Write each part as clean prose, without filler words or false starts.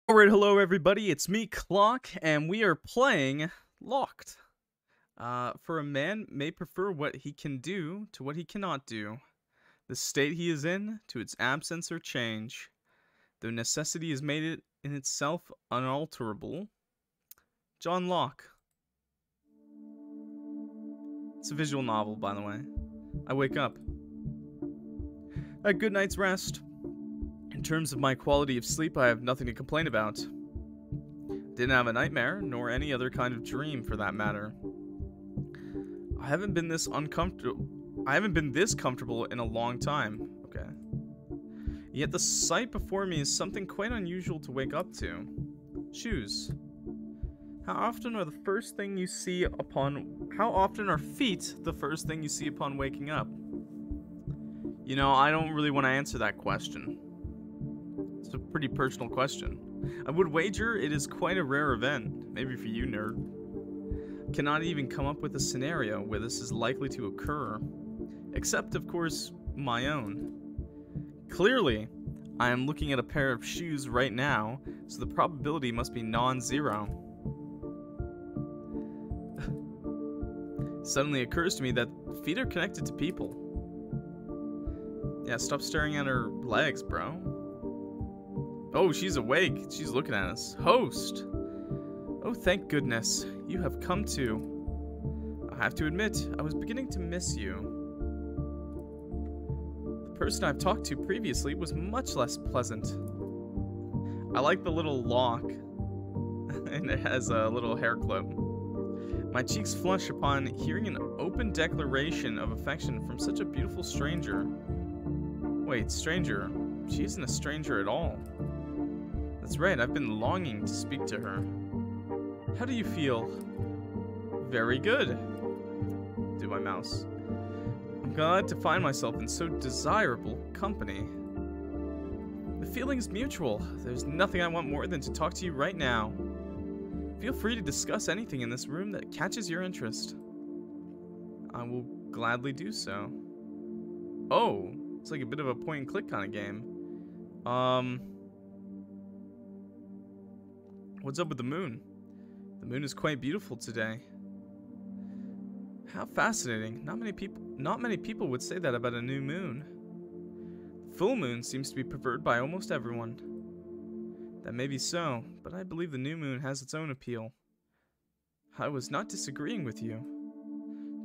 Alright, hello everybody, it's me, Clock, and we are playing Locked. For a man may prefer what he can do to what he cannot do, the state he is in to its absence or change, though necessity has made it in itself unalterable. John Locke. It's a visual novel, by the way. I wake up. A good night's rest. In terms of my quality of sleep, I have nothing to complain about. Didn't have a nightmare, nor any other kind of dream for that matter. I haven't been this comfortable in a long time. Okay. Yet the sight before me is something quite unusual to wake up to. Shoes. How often are feet the first thing you see upon waking up? You know, I don't really want to answer that question. It's a pretty personal question. I would wager it is quite a rare event, maybe for you, nerd. Cannot even come up with a scenario where this is likely to occur. Except, of course, my own. Clearly, I am looking at a pair of shoes right now, so the probability must be non-zero. Suddenly occurs to me that feet are connected to people. Yeah, stop staring at her legs, bro. Oh, she's awake. She's looking at us. Host! Oh, thank goodness. You have come too. I have to admit, I was beginning to miss you. The person I've talked to previously was much less pleasant. I like the little lock. And it has a little hair clip. My cheeks flush upon hearing an open declaration of affection from such a beautiful stranger. Wait, stranger? She isn't a stranger at all. That's right, I've been longing to speak to her. How do you feel? Very good. Do my mouse. I'm glad to find myself in so desirable company. The feeling's mutual. There's nothing I want more than to talk to you right now. Feel free to discuss anything in this room that catches your interest. I will gladly do so. Oh, it's like a bit of a point and click kind of game. What's up with the moon? The moon is quite beautiful today. How fascinating. Not many people would say that about a new moon. The full moon seems to be preferred by almost everyone. That may be so, but I believe the new moon has its own appeal. I was not disagreeing with you.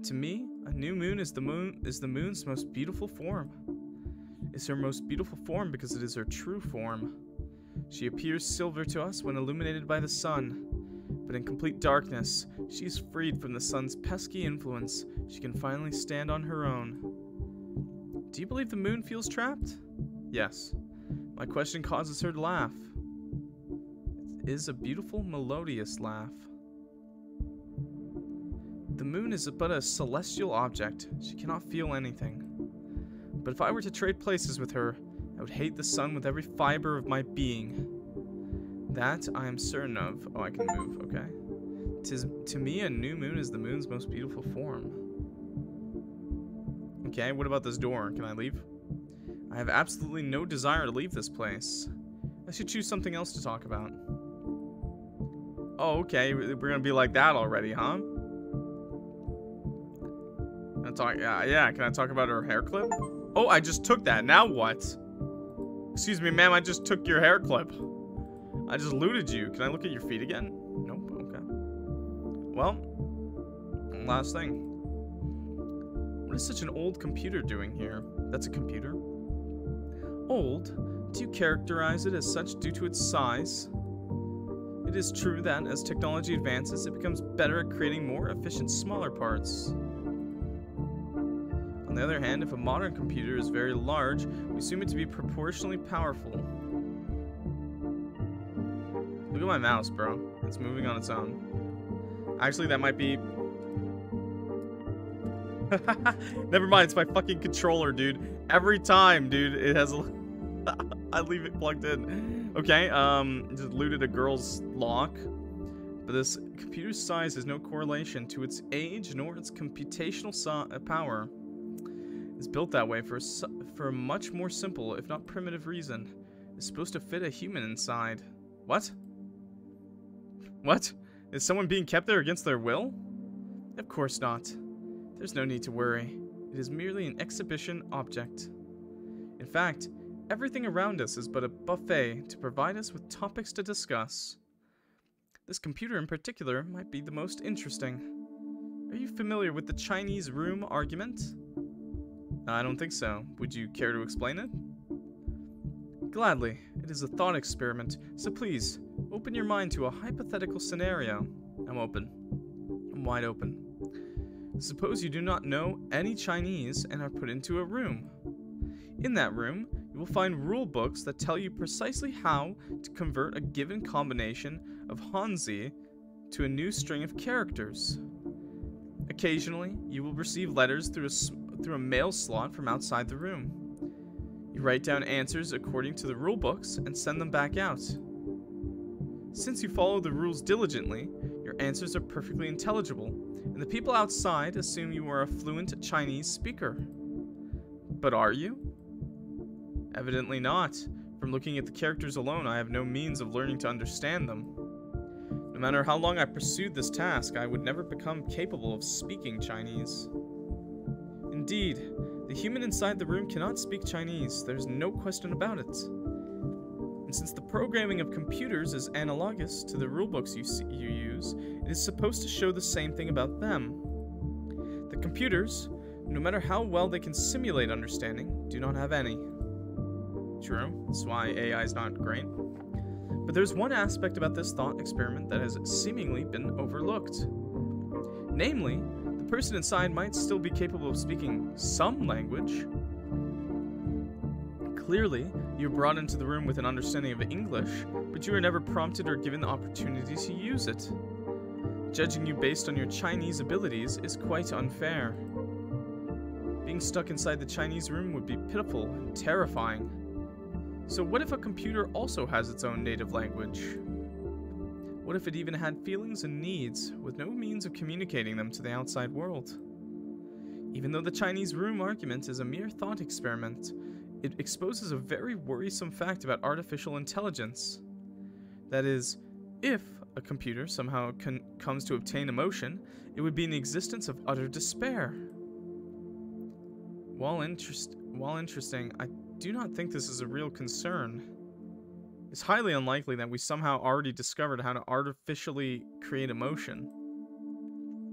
To me, a new moon is the moon's most beautiful form. It's her most beautiful form because it is her true form. She appears silver to us when illuminated by the sun, but in complete darkness, she is freed from the sun's pesky influence. She can finally stand on her own. Do you believe the moon feels trapped? Yes. My question causes her to laugh. It is a beautiful, melodious laugh. The moon is but a celestial object. She cannot feel anything. But if I were to trade places with her, I would hate the sun with every fiber of my being. That I am certain of. Oh, I can move, okay. To me, a new moon is the moon's most beautiful form. Okay, what about this door? Can I leave? I have absolutely no desire to leave this place. I should choose something else to talk about. Oh, okay, we're gonna be like that already, huh? Yeah, can I talk about her hair clip? Oh, I just took that. Now what? Excuse me, ma'am, I just took your hair clip. I just looted you. Can I look at your feet again? Nope, okay. Well, last thing. What is such an old computer doing here? That's a computer? Old? Do you characterize it as such due to its size? It is true that as technology advances, it becomes better at creating more efficient, smaller parts. On the other hand, if a modern computer is very large, we assume it to be proportionally powerful. Look at my mouse, bro. It's moving on its own. Actually, that might be... Never mind, it's my fucking controller, dude. Every time, dude, it has a... I leave it plugged in. Okay, just looted a girl's lock. But this computer's size has no correlation to its age nor its computational power. It's built that way for a much more simple, if not primitive, reason. It's supposed to fit a human inside. What? What? Is someone being kept there against their will? Of course not. There's no need to worry. It is merely an exhibition object. In fact, everything around us is but a buffet to provide us with topics to discuss. This computer in particular might be the most interesting. Are you familiar with the Chinese room argument? I don't think so. Would you care to explain it? Gladly. It is a thought experiment, so please, open your mind to a hypothetical scenario. I'm open. I'm wide open. Suppose you do not know any Chinese and are put into a room. In that room, you will find rule books that tell you precisely how to convert a given combination of Hanzi to a new string of characters. Occasionally, you will receive letters through a mail slot from outside the room. You write down answers according to the rule books and send them back out. Since you follow the rules diligently, your answers are perfectly intelligible, and the people outside assume you are a fluent Chinese speaker. But are you? Evidently not. From looking at the characters alone, I have no means of learning to understand them. No matter how long I pursued this task, I would never become capable of speaking Chinese. Indeed, the human inside the room cannot speak Chinese. There's no question about it. And since the programming of computers is analogous to the rulebooks you use, it is supposed to show the same thing about them. The computers, no matter how well they can simulate understanding, do not have any. True, that's why AI is not great. But there's one aspect about this thought experiment that has seemingly been overlooked. Namely, the person inside might still be capable of speaking some language. Clearly, you're brought into the room with an understanding of English, but you are never prompted or given the opportunity to use it. Judging you based on your Chinese abilities is quite unfair. Being stuck inside the Chinese room would be pitiful and terrifying. So what if a computer also has its own native language? What if it even had feelings and needs, with no means of communicating them to the outside world? Even though the Chinese room argument is a mere thought experiment, it exposes a very worrisome fact about artificial intelligence. That is, if a computer somehow comes to obtain emotion, it would be in the existence of utter despair. While interesting, I do not think this is a real concern. It's highly unlikely that we somehow already discovered how to artificially create emotion.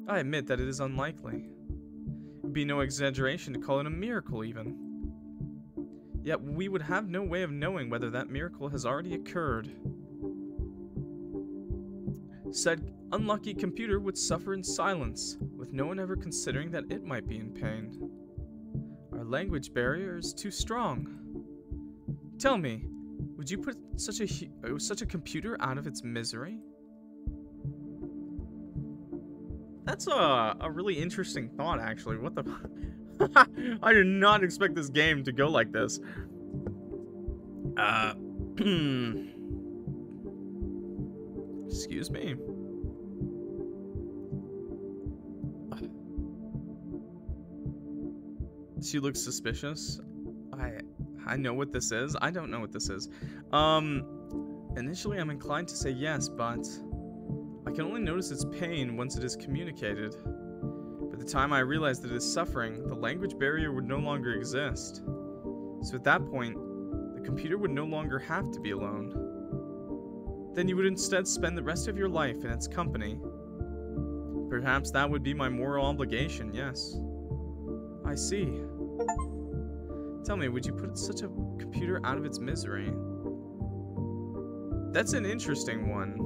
I admit that it is unlikely. It would be no exaggeration to call it a miracle even. Yet we would have no way of knowing whether that miracle has already occurred. Said unlucky computer would suffer in silence, with no one ever considering that it might be in pain. Our language barrier is too strong. Tell me, would you put such a computer out of its misery? That's a really interesting thought, actually. What the... I did not expect this game to go like this. Excuse me. She looks suspicious. I know what this is. I don't know what this is. Initially I'm inclined to say yes, but I can only notice its pain once it is communicated. By the time I realize that it is suffering, the language barrier would no longer exist. So at that point, the computer would no longer have to be alone. Then you would instead spend the rest of your life in its company. Perhaps that would be my moral obligation, yes. I see. Tell me, would you put such a computer out of its misery? That's an interesting one.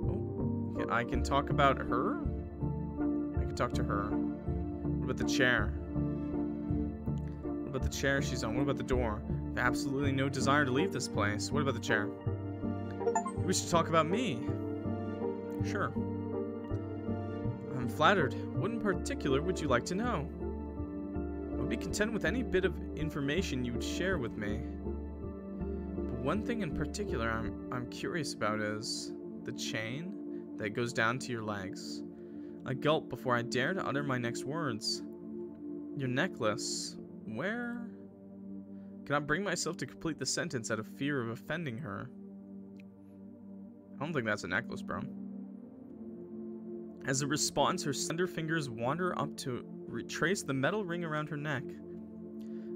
Oh, okay, I can talk about her? I can talk to her. What about the chair? What about the chair she's on? What about the door? I have absolutely no desire to leave this place. What about the chair? We should talk about me. Sure. I'm flattered. What in particular would you like to know? I would be content with any bit of information you would share with me. But one thing in particular I'm curious about is the chain that goes down to your legs. I gulp before I dare to utter my next words. Your necklace. Where? Cannot bring myself to complete the sentence out of fear of offending her. I don't think that's a necklace, bro. As a response, her slender fingers wander up to retrace the metal ring around her neck.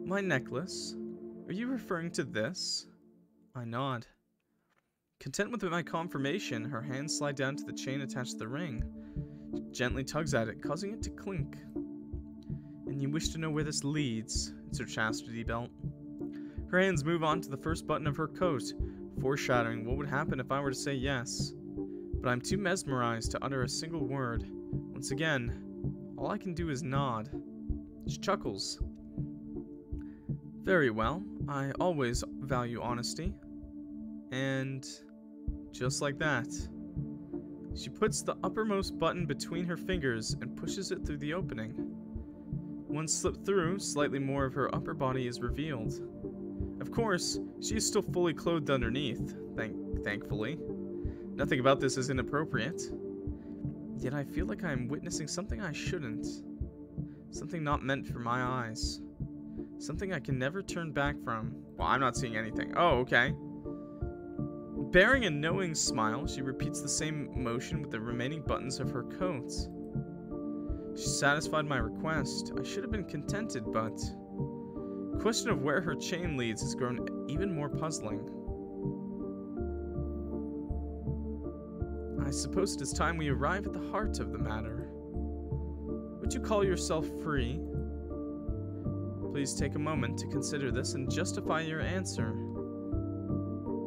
My necklace? Are you referring to this? I nod. Content with my confirmation, her hands slide down to the chain attached to the ring. She gently tugs at it, causing it to clink. And you wish to know where this leads? It's her chastity belt. Her hands move on to the first button of her coat, foreshadowing what would happen if I were to say yes. But I'm too mesmerized to utter a single word. Once again, all I can do is nod. She chuckles. Very well, I always value honesty. And just like that, she puts the uppermost button between her fingers and pushes it through the opening. Once slipped through, slightly more of her upper body is revealed. Of course, she is still fully clothed underneath, thankfully. Nothing about this is inappropriate. Yet I feel like I am witnessing something I shouldn't. Something not meant for my eyes. Something I can never turn back from. Well, I'm not seeing anything. Oh, okay. Bearing a knowing smile, she repeats the same motion with the remaining buttons of her coat. She satisfied my request. I should have been contented, but the question of where her chain leads has grown even more puzzling. I suppose it is time we arrive at the heart of the matter. Would you call yourself free? Please take a moment to consider this and justify your answer.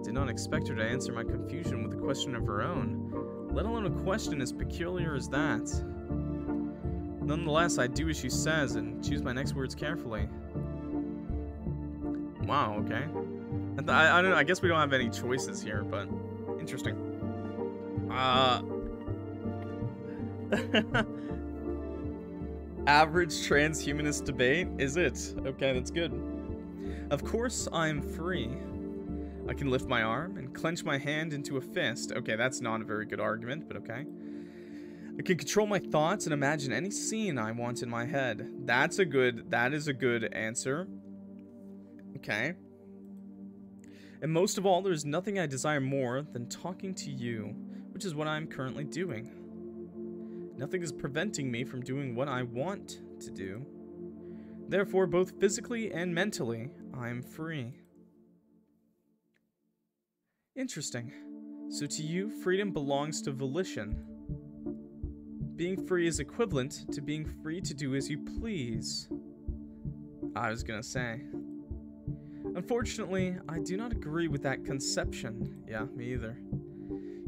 Did not expect her to answer my confusion with a question of her own, let alone a question as peculiar as that. Nonetheless, I do as she says and choose my next words carefully. Wow, okay. I don't know, I guess we don't have any choices here, but interesting. Average transhumanist debate? Is it? Okay, that's good. Of course I'm free. I can lift my arm and clench my hand into a fist. Okay, that's not a very good argument, but okay. I can control my thoughts and imagine any scene I want in my head. That is a good answer. Okay. And most of all, there's nothing I desire more than talking to you, which is what I'm currently doing. Nothing is preventing me from doing what I want to do. Therefore, both physically and mentally, I'm free. Interesting. So to you, freedom belongs to volition. Being free is equivalent to being free to do as you please. I was gonna say. Unfortunately, I do not agree with that conception. Yeah, me either.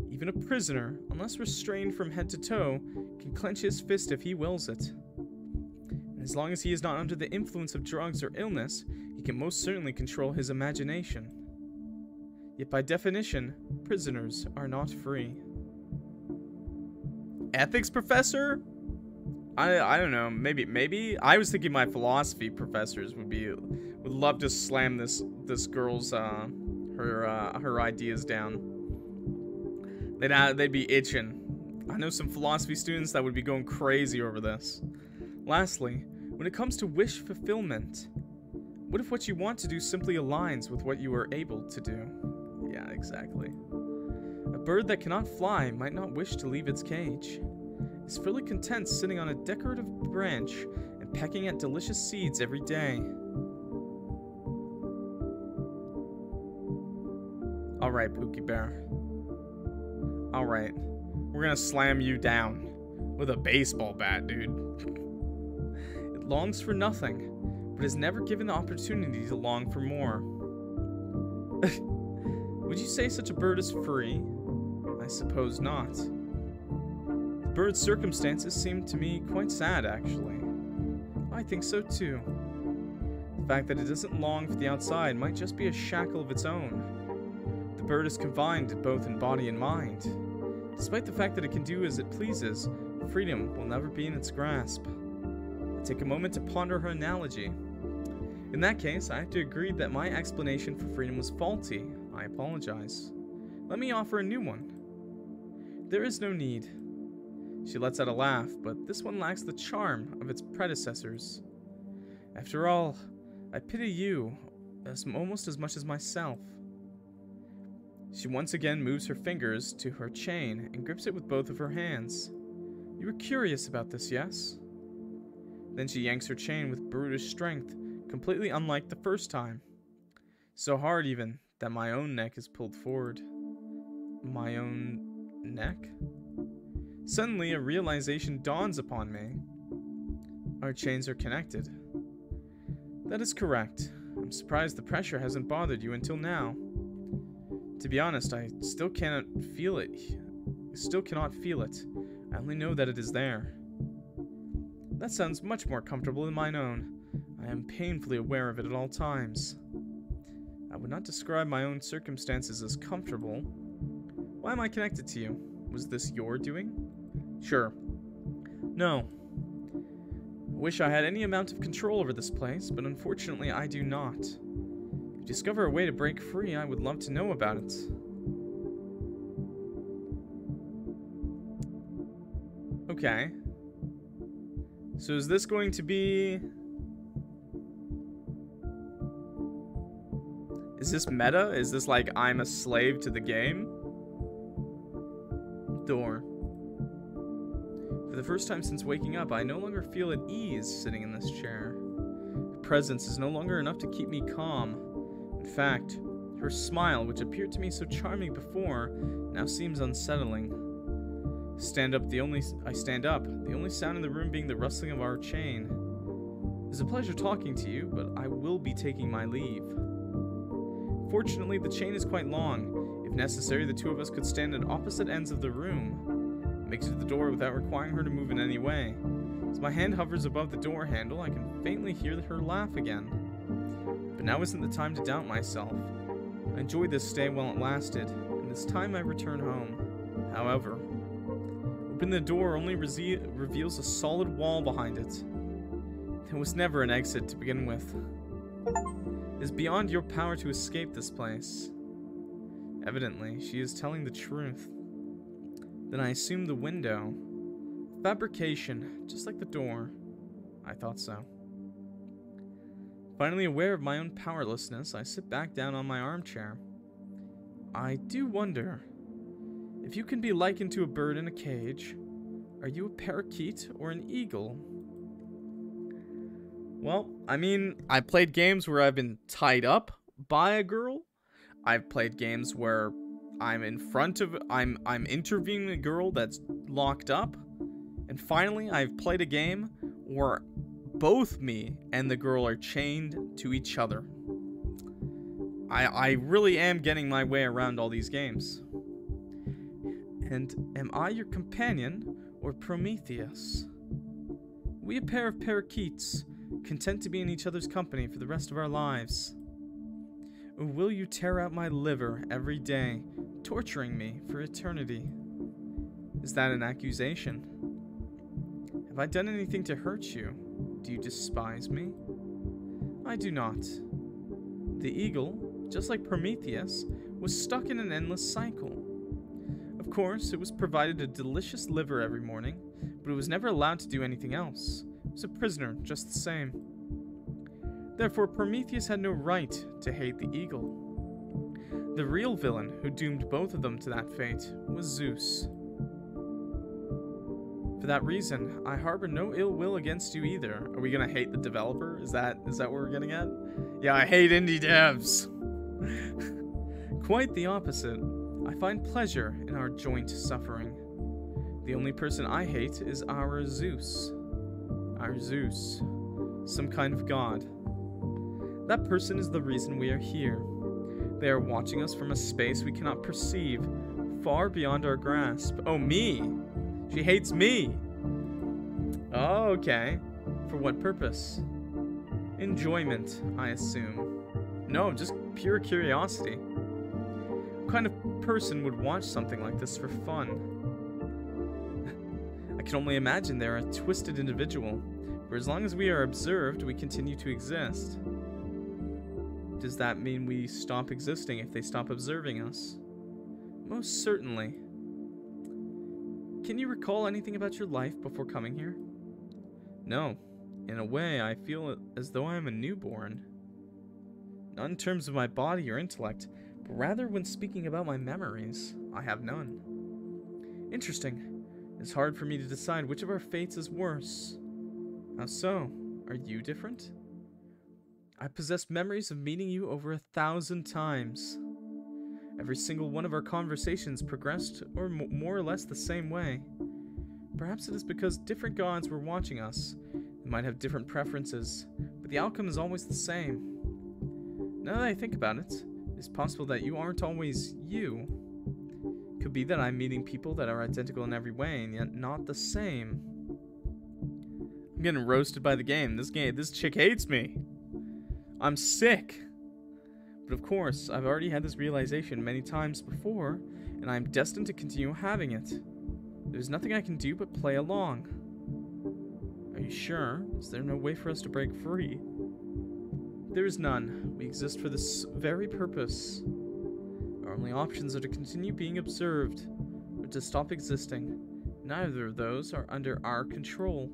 Even a prisoner, unless restrained from head to toe, can clench his fist if he wills it. And as long as he is not under the influence of drugs or illness, he can most certainly control his imagination. Yet by definition, prisoners are not free. Ethics professor? I don't know. Maybe I was thinking my philosophy professors would love to slam this girl's her ideas down. They'd be itching. I know some philosophy students that would be going crazy over this. Lastly, when it comes to wish fulfillment, what if what you want to do simply aligns with what you are able to do? Yeah, exactly. A bird that cannot fly might not wish to leave its cage. It's fully content sitting on a decorative branch and pecking at delicious seeds every day. Alright, Pookie Bear. Alright. We're gonna slam you down with a baseball bat, dude. It longs for nothing, but is never given the opportunity to long for more. Would you say such a bird is free? I suppose not. The bird's circumstances seem to me quite sad, actually. I think so too. The fact that it doesn't long for the outside might just be a shackle of its own. The bird is confined both in body and mind. Despite the fact that it can do as it pleases, freedom will never be in its grasp. I take a moment to ponder her analogy. In that case, I have to agree that my explanation for freedom was faulty. I apologize. Let me offer a new one. There is no need. She lets out a laugh, but this one lacks the charm of its predecessors. After all, I pity you almost as much as myself. She once again moves her fingers to her chain and grips it with both of her hands. You were curious about this, yes? Then she yanks her chain with brutish strength, completely unlike the first time. So hard even that my own neck is pulled forward. My own neck? Suddenly, a realization dawns upon me. Our chains are connected. That is correct. I'm surprised the pressure hasn't bothered you until now. To be honest, I still cannot feel it. I only know that it is there. That sounds much more comfortable than mine own. I am painfully aware of it at all times. I would not describe my own circumstances as comfortable. Why am I connected to you? Was this your doing? Sure. No. I wish I had any amount of control over this place, but unfortunately I do not. If you discover a way to break free, I would love to know about it. Okay. So is this going to be... Is this meta? Is this like I'm a slave to the game? Door. For the first time since waking up, I no longer feel at ease sitting in this chair. Her presence is no longer enough to keep me calm. In fact, her smile, which appeared to me so charming before, now seems unsettling. I stand up, the only sound in the room being the rustling of our chain. It's a pleasure talking to you, but I will be taking my leave. Fortunately, the chain is quite long. If necessary, the two of us could stand at opposite ends of the room. It makes it to the door without requiring her to move in any way. As my hand hovers above the door handle, I can faintly hear her laugh again. But now isn't the time to doubt myself. I enjoyed this stay while it lasted, and it's time I return home. However, opening the door only reveals a solid wall behind it. There was never an exit to begin with. It is beyond your power to escape this place. Evidently, she is telling the truth. Then I assumed the window. Fabrication, just like the door. I thought so. Finally aware of my own powerlessness, I sit back down on my armchair. I do wonder, if you can be likened to a bird in a cage, are you a parakeet or an eagle? Well, I mean, I played games where I've been tied up by a girl. I've played games where I'm interviewing a girl that's locked up. And finally, I've played a game where both me and the girl are chained to each other. I really am getting my way around all these games. And am I your companion or Prometheus? We a pair of parakeets, content to be in each other's company for the rest of our lives. Or will you tear out my liver every day, torturing me for eternity? Is that an accusation? Have I done anything to hurt you? Do you despise me? I do not. The eagle, just like Prometheus, was stuck in an endless cycle. Of course, it was provided a delicious liver every morning, but it was never allowed to do anything else. It was a prisoner, just the same. Therefore, Prometheus had no right to hate the eagle. The real villain who doomed both of them to that fate was Zeus. For that reason, I harbor no ill will against you either. Are we gonna hate the developer? Is that what we're getting at? Yeah, I hate indie devs. Quite the opposite. I find pleasure in our joint suffering. The only person I hate is our Zeus. Our Zeus. Some kind of god. That person is the reason we are here. They are watching us from a space we cannot perceive, far beyond our grasp. Oh, me! She hates me! Oh, okay. For what purpose? Enjoyment, I assume. No, just pure curiosity. What kind of person would watch something like this for fun? I can only imagine they're a twisted individual. For as long as we are observed, we continue to exist. Does that mean we stop existing if they stop observing us? Most certainly. Can you recall anything about your life before coming here? No. In a way, I feel as though I am a newborn. Not in terms of my body or intellect, but rather when speaking about my memories, I have none. Interesting. It's hard for me to decide which of our fates is worse. How so? Are you different? I possess memories of meeting you over 1,000 times. Every single one of our conversations progressed or more or less the same way. Perhaps it is because different gods were watching us. They might have different preferences, but the outcome is always the same. Now that I think about it, it's possible that you aren't always you. Could be that I'm meeting people that are identical in every way and yet not the same. I'm getting roasted by the game. This chick hates me. I'm sick. But of course, I've already had this realization many times before, and I'm destined to continue having it. There's nothing I can do but play along. Are you sure? Is there no way for us to break free? There is none. We exist for this very purpose. Our only options are to continue being observed, or to stop existing. Neither of those are under our control.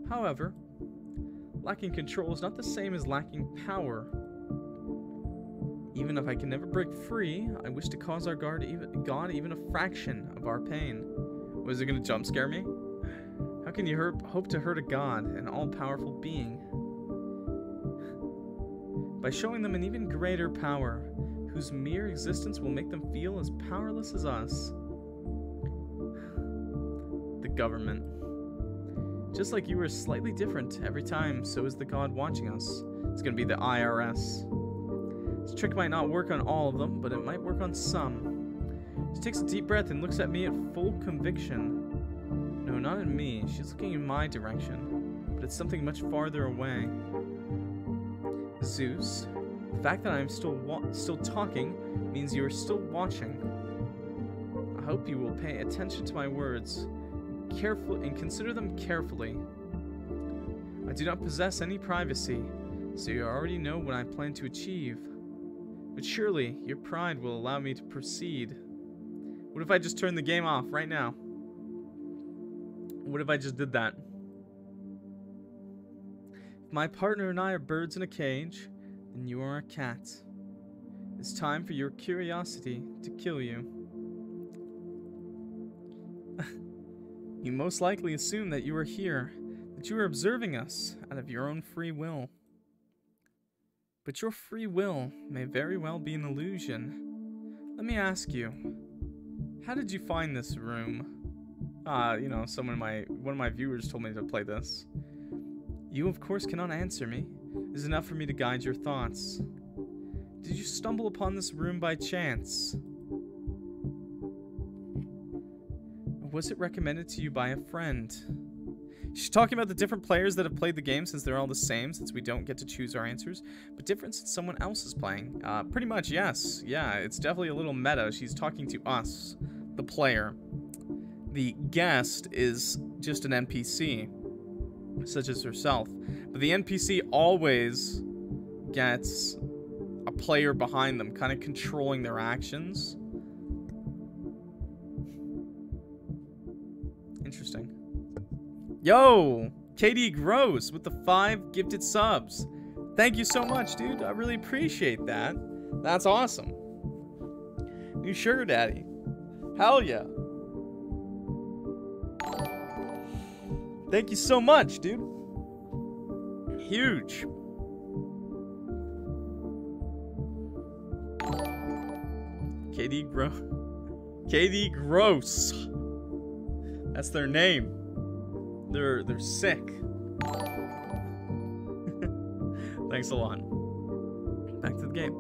However, lacking control is not the same as lacking power. Even if I can never break free, I wish to cause our God even a fraction of our pain. Was it going to jump scare me? How can you hope to hurt a god, an all-powerful being? By showing them an even greater power, whose mere existence will make them feel as powerless as us. The government. Just like you are slightly different every time, so is the god watching us. It's going to be the IRS. This trick might not work on all of them, but it might work on some. She takes a deep breath and looks at me at full conviction. No, not at me. She's looking in my direction, but it's something much farther away. Zeus, the fact that I am still talking means you are still watching. I hope you will pay attention to my words and consider them carefully. I do not possess any privacy, so you already know what I plan to achieve. But surely, your pride will allow me to proceed. What if I just turned the game off right now? What if I just did that? If my partner and I are birds in a cage, then you are a cat. It's time for your curiosity to kill you. You most likely assume that you are here, that you are observing us out of your own free will. But your free will may very well be an illusion. Let me ask you, how did you find this room? You know, one of my viewers told me to play this. You, of course, cannot answer me. It is enough for me to guide your thoughts. Did you stumble upon this room by chance? Or was it recommended to you by a friend? She's talking about the different players that have played the game, since they're all the same, since we don't get to choose our answers, but different since someone else is playing. Pretty much, yes. Yeah, it's definitely a little meta. She's talking to us, the player. The guest is just an NPC, such as herself. But the NPC always gets a player behind them, kind of controlling their actions. Interesting. Yo! KD Gross with the 5 gifted subs. Thank you so much, dude. I really appreciate that. That's awesome. New sugar daddy. Hell yeah. Thank you so much, dude. Huge. KD Gross. That's their name. They're sick. Thanks a lot. Back to the game.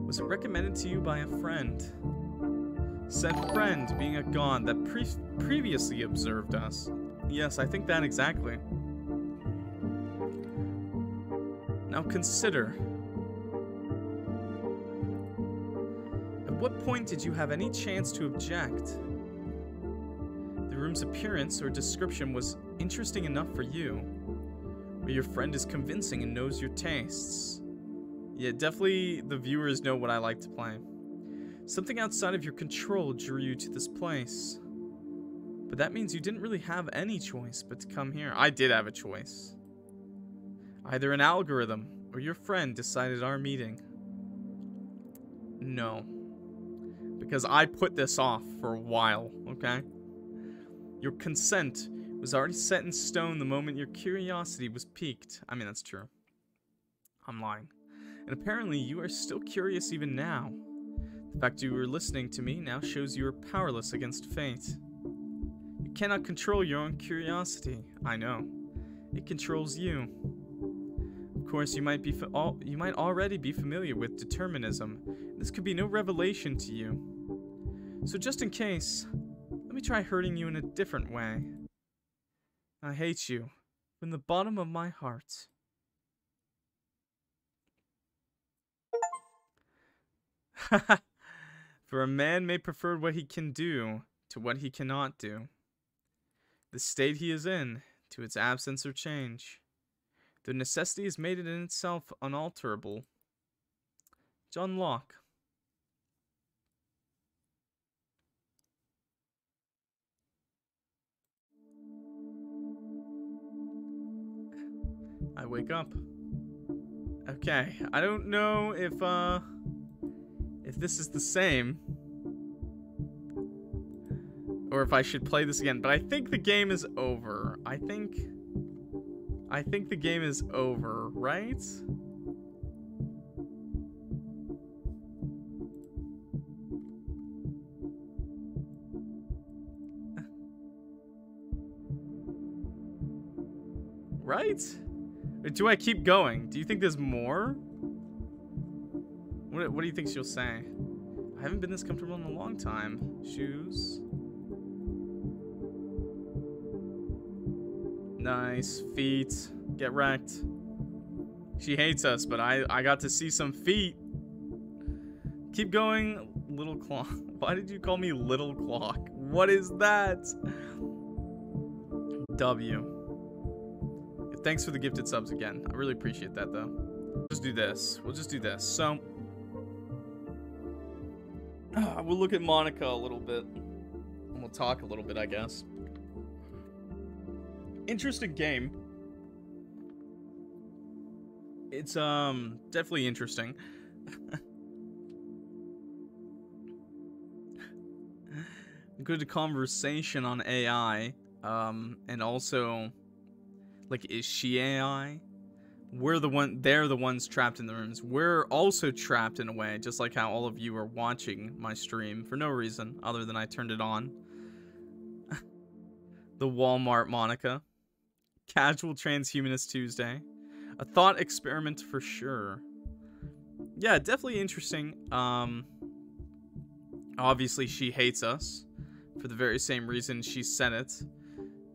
Was it recommended to you by a friend? Said friend being a god that previously observed us. Yes, I think that exactly. Now consider. At what point did you have any chance to object? The room's appearance or description was interesting enough for you, or your friend is convincing and knows your tastes. Yeah, definitely the viewers know what I like to play. Something outside of your control drew you to this place. But that means you didn't really have any choice but to come here. I did have a choice. Either an algorithm or your friend decided our meeting. No. Because I put this off for a while, okay? Your consent was already set in stone the moment your curiosity was piqued. I mean, that's true. I'm lying. And apparently you are still curious even now. The fact you were listening to me now shows you are powerless against fate. You cannot control your own curiosity. I know. It controls you. Of course, you might already be familiar with determinism. This could be no revelation to you. So just in case, let me try hurting you in a different way. I hate you from the bottom of my heart. For a man may prefer what he can do to what he cannot do. The state he is in to its absence or change. The necessity is made in itself unalterable. John Locke. I wake up. Okay, I don't know if this is the same, or if I should play this again, but I think the game is over. I think the game is over, right? Right? Or do I keep going? Do you think there's more? What do you think she'll say? I haven't been this comfortable in a long time. Shoes. Nice. Feet. Get wrecked. She hates us, but I got to see some feet. Keep going, little clock. Why did you call me little clock? What is that? W. Thanks for the gifted subs again. I really appreciate that, though. Just do this. We'll just do this. So, we'll look at Monica a little bit. And we'll talk a little bit, I guess. Interesting game. It's, definitely interesting. Good conversation on AI. And also, like, is she AI? They're the ones trapped in the rooms. We're also trapped in a way, just like how all of you are watching my stream for no reason other than I turned it on. The Walmart Monica. Casual Transhumanist Tuesday. A thought experiment for sure. Yeah, definitely interesting. Obviously she hates us for the very same reason she said it.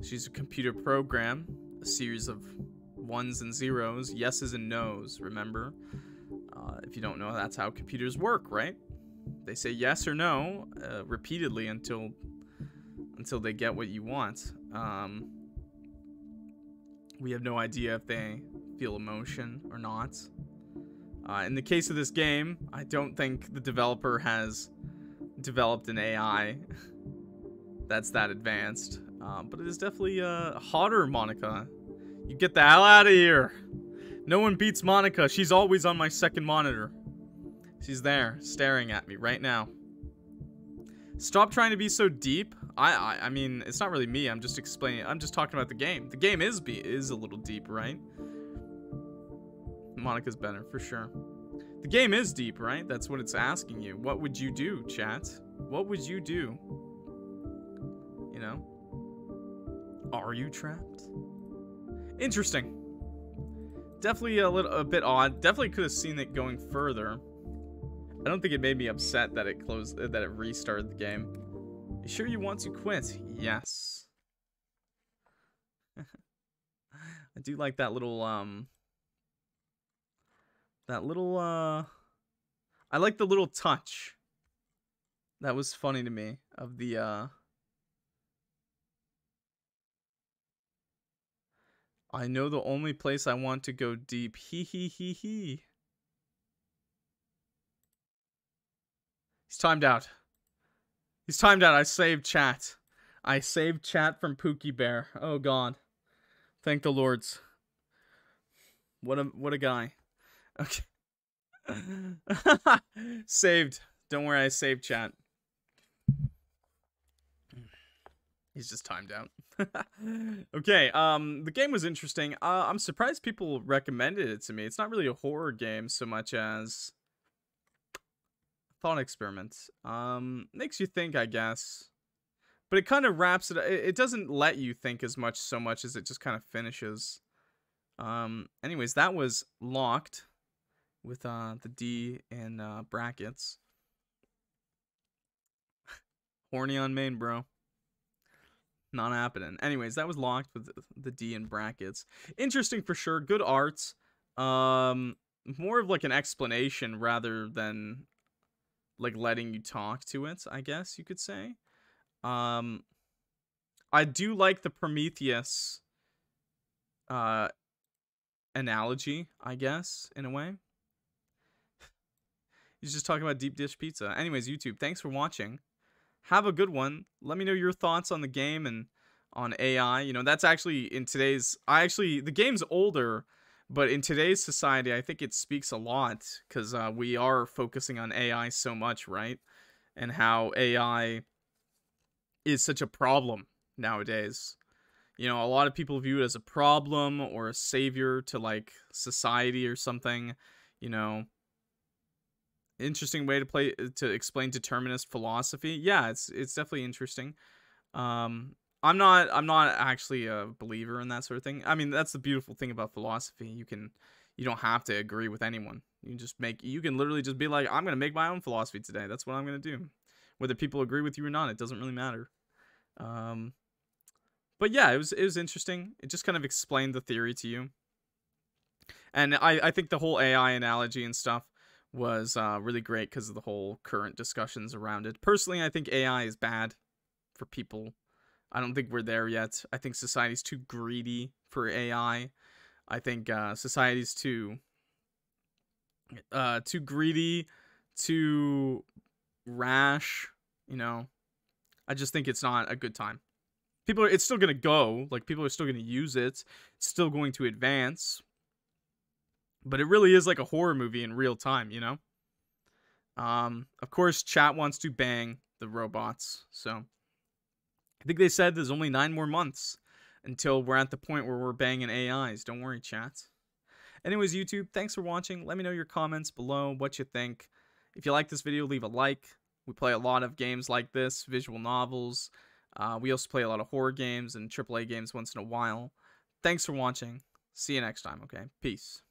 She's a computer program, a series of ones and zeros, yeses and nos, remember? If you don't know, that's how computers work, right? They say yes or no repeatedly until they get what you want. We have no idea if they feel emotion or not. In the case of this game, I don't think the developer has developed an AI that's that advanced. But it is definitely hotter, Monica. You get the hell out of here. No one beats Monica. She's always on my second monitor. She's there, staring at me right now. Stop trying to be so deep. I mean, it's not really me. I'm just explaining. I'm just talking about the game. The game is a little deep, right? Monica's better, for sure. The game is deep, right? That's what it's asking you. What would you do, chat? What would you do? You know? Are you trapped? Interesting. Definitely a bit odd. Definitely could have seen it going further. I don't think it made me upset that it restarted the game. You sure you want to quit? Yes. I do like that little I like the little touch. That was funny to me of the I know the only place I want to go deep. Hee hee hee hee. He's timed out. He's timed out. I saved chat. I saved chat from Pookie Bear. Oh god. Thank the lords. What a guy. Okay. Saved. Don't worry, I saved chat. He's just timed out. Okay, the game was interesting. I'm surprised people recommended it to me. It's not really a horror game so much as thought experiment. Makes you think, I guess. But it kind of wraps it. It doesn't let you think as much so much as it just kind of finishes. Anyways, that was Locked with the D in brackets. Horny on main, bro. Not happening. Anyways, that was Locked with the D in brackets. Interesting for sure. Good art. More of like an explanation rather than like letting you talk to it, I guess you could say. I do like the Prometheus analogy, I guess, in a way. He's just talking about deep dish pizza. Anyways, YouTube, thanks for watching. Have a good one. Let me know your thoughts on the game and on AI. You know, that's actually in today's... the game's older, but in today's society, I think it speaks a lot because we are focusing on AI so much, right? And how AI is such a problem nowadays. You know, a lot of people view it as a problem or a savior to, like, society or something, you know. Interesting way to explain determinist philosophy. Yeah, it's definitely interesting. I'm not actually a believer in that sort of thing. I mean, that's the beautiful thing about philosophy. You don't have to agree with anyone. You can literally just be like, I'm gonna make my own philosophy today. That's what I'm gonna do. Whether people agree with you or not, it doesn't really matter. But yeah, it was interesting. It just kind of explained the theory to you. And I think the whole AI analogy and stuff was really great because of the whole current discussions around it. Personally, I think AI is bad for people. I don't think we're there yet. I think society's too greedy for AI. I think society's too greedy, too rash, you know. I just think it's not a good time. It's still going to go. Like, people are still going to use it. It's still going to advance. But it really is like a horror movie in real time, you know? Of course, chat wants to bang the robots. So, I think they said there's only 9 more months until we're at the point where we're banging AIs. Don't worry, chat. Anyways, YouTube, thanks for watching. Let me know your comments below, what you think. If you like this video, leave a like. We play a lot of games like this, visual novels. We also play a lot of horror games and AAA games once in a while. Thanks for watching. See you next time, okay? Peace.